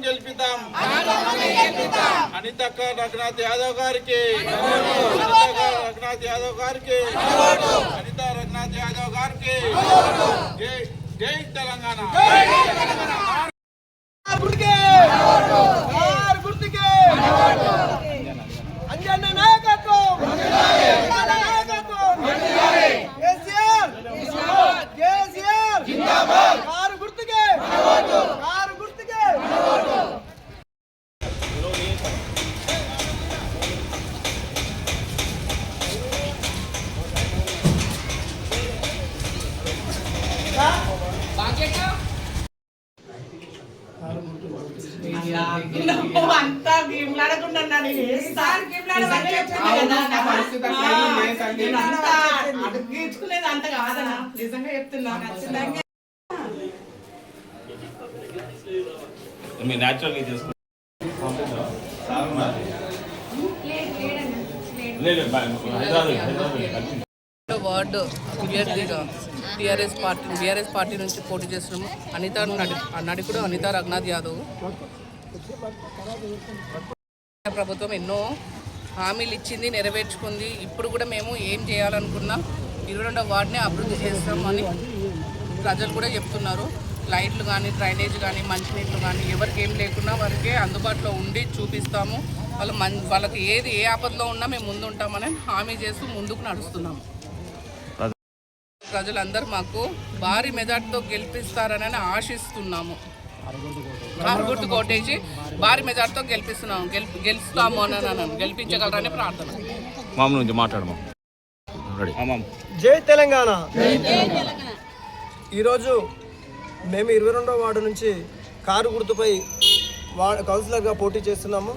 గెలిపిద్దాం అనితక్క రఘునాథ్ యాదవ్ గారికి, అనిత రఘునాథ్ యాదవ్ గారికి. జై తెలంగాణ. అంజన్న నాయకత్వం, కేసీఆర్ జిందాబాద్. కారు గుర్తుకే, కారు గుర్తుకే. అంతా గేమ్లాడకుండా గీర్చుకునేది అంత కాదనా, నిజంగా చెప్తున్నా. వార్డు అభ్యర్థిగా బీఆర్ఎస్ పార్టీ నుంచి పోటీ చేస్తున్నాము. అనిత రఘునాథ్ యాదవ్. ప్రభుత్వం ఎన్నో హామీలు ఇచ్చింది, నెరవేర్చుకుంది. ఇప్పుడు కూడా మేము ఏం చేయాలనుకున్నా 22వ వార్డుని అభివృద్ధి చేస్తామని ప్రజలు కూడా చెప్తున్నారు. లైట్లు కానీ, డ్రైనేజ్ కానీ, మంచినీళ్ళు కానీ ఎవరికి ఏం లేకున్నా వారికి అందుబాటులో ఉండి చూపిస్తాము. వాళ్ళకి ఏ ఆపదలో ఉన్నా మేము ముందుంటామని హామీ చేస్తూ ముందుకు నడుస్తున్నాము. ప్రజలందరూ మాకు భారీ మెజార్టీతో గెలిపిస్తారని ఆశిస్తున్నాము. కారు గుర్తు కొట్టేసి భారీ మెజార్టీతో గెలుస్తాము అని గెలిపించగలరని ప్రార్థన. జై తెలంగాణ. ఈరోజు మేము 22వ వార్డు నుంచి కారు గుర్తుపై కౌన్సిలర్గా పోటీ చేస్తున్నాము.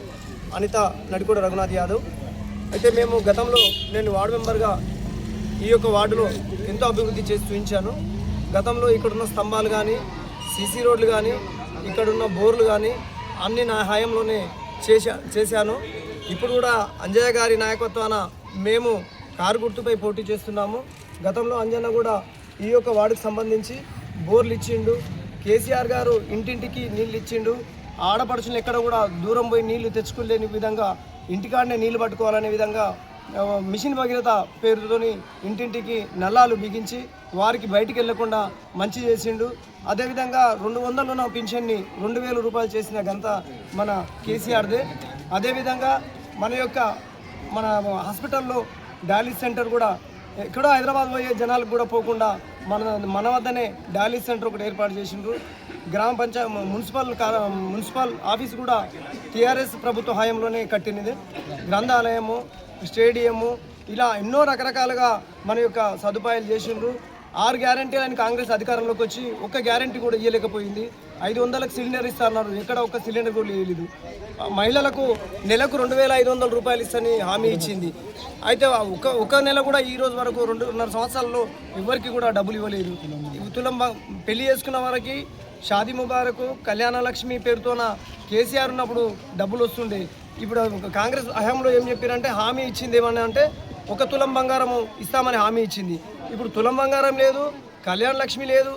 అనిత నడికోడ రఘునాథ్ యాదవ్. అయితే మేము గతంలో నేను వార్డు మెంబర్గా ఈ యొక్క వార్డులో ఎంతో అభివృద్ధి చేసి చూపించాను. గతంలో ఇక్కడున్న స్తంభాలు కానీ, సీసీ రోడ్లు కానీ, ఇక్కడున్న బోర్లు కానీ అన్ని నా హయాంలోనే చేశాను. ఇప్పుడు కూడా అంజయ్య గారి నాయకత్వాన మేము కారు గుర్తుపై పోటీ చేస్తున్నాము. గతంలో అంజన్న కూడా ఈ యొక్క వార్డుకు సంబంధించి బోర్లు ఇచ్చిండు. కేసీఆర్ గారు ఇంటింటికి నీళ్ళు ఇచ్చిండు. ఆడపడుచులు ఎక్కడ కూడా దూరం పోయి నీళ్లు తెచ్చుకోలేని విధంగా ఇంటికాడనే నీళ్లు పట్టుకోవాలనే విధంగా మిషన్ భగీరథ పేరుతోని ఇంటింటికి నల్లాలు బిగించి వారికి బయటికి వెళ్లకుండా మంచి చేసిండు. అదేవిధంగా 200 ఉన్న పింఛన్ని 2000 రూపాయలు చేసిన ఘనత మన కేసీఆర్దే. అదేవిధంగా మన హాస్పిటల్లో డయాలిసిస్ సెంటర్ కూడా ఎక్కడో హైదరాబాద్ పోయే జనాలకు కూడా పోకుండా మన వద్దనే డయాలిసిస్ సెంటర్ ఒకటి ఏర్పాటు చేసిండ్రు. గ్రామ పంచాయతీ మున్సిపల్ ఆఫీస్ కూడా టీఆర్ఎస్ ప్రభుత్వ హయాంలోనే కట్టినది. గ్రంథాలయము, స్టేడియము, ఇలా ఎన్నో రకరకాలుగా మన యొక్క సదుపాయాలు చేసిండ్రు. 6 గ్యారంటీలని కాంగ్రెస్ అధికారంలోకి వచ్చి ఒక్క గ్యారంటీ కూడా ఇవ్వలేకపోయింది. 500లకు సిలిండర్ ఇస్తున్నారు, ఎక్కడ ఒక్క సిలిండర్ కూడా ఇవ్వలేదు. మహిళలకు నెలకు 2500 రూపాయలు ఇస్తని హామీ ఇచ్చింది. అయితే ఒక నెల కూడా ఈ రోజు వరకు 2.5 సంవత్సరాల్లో ఎవరికి కూడా డబ్బులు ఇవ్వలేదు. తులం పెళ్లి చేసుకున్న వారికి షాదీ ముబారకు, కళ్యాణ లక్ష్మి పేరుతోన కేసీఆర్ ఉన్నప్పుడు డబ్బులు వస్తుండే. ఇప్పుడు కాంగ్రెస్ హయాంలో ఏం చెప్పారంటే హామీ ఇచ్చింది ఏమన్నా అంటే 1 తులం బంగారము ఇస్తామని హామీ ఇచ్చింది. ఇప్పుడు తులం బంగారం లేదు, కళ్యాణ లక్ష్మి లేదు,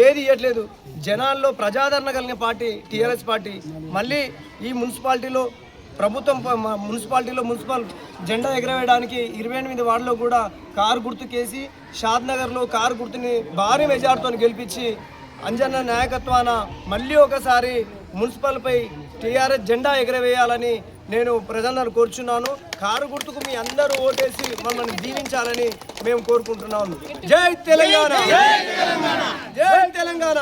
ఏది ఇవ్వట్లేదు. జనాల్లో ప్రజాదరణ కలిగిన పార్టీ టీఆర్ఎస్ పార్టీ. మళ్ళీ ఈ మున్సిపాలిటీలో మున్సిపల్ జెండా ఎగరవేయడానికి 28 వార్డులో కూడా కారు గుర్తుకేసి షాద్నగర్లో కారు గుర్తుని భారీ మెజార్టీతో గెలిపించి అంజన్న నాయకత్వాన మళ్ళీ ఒకసారి మున్సిపల్పై టీఆర్ఎస్ జెండా ఎగరవేయాలని నేను ప్రజలను కోరుచున్నాను. కారు గుర్తుకు మీ అందరూ ఓటేసి మమ్మల్ని దీవించాలని మేము కోరుకుంటున్నాము. జై తెలంగాణ, జై తెలంగాణ.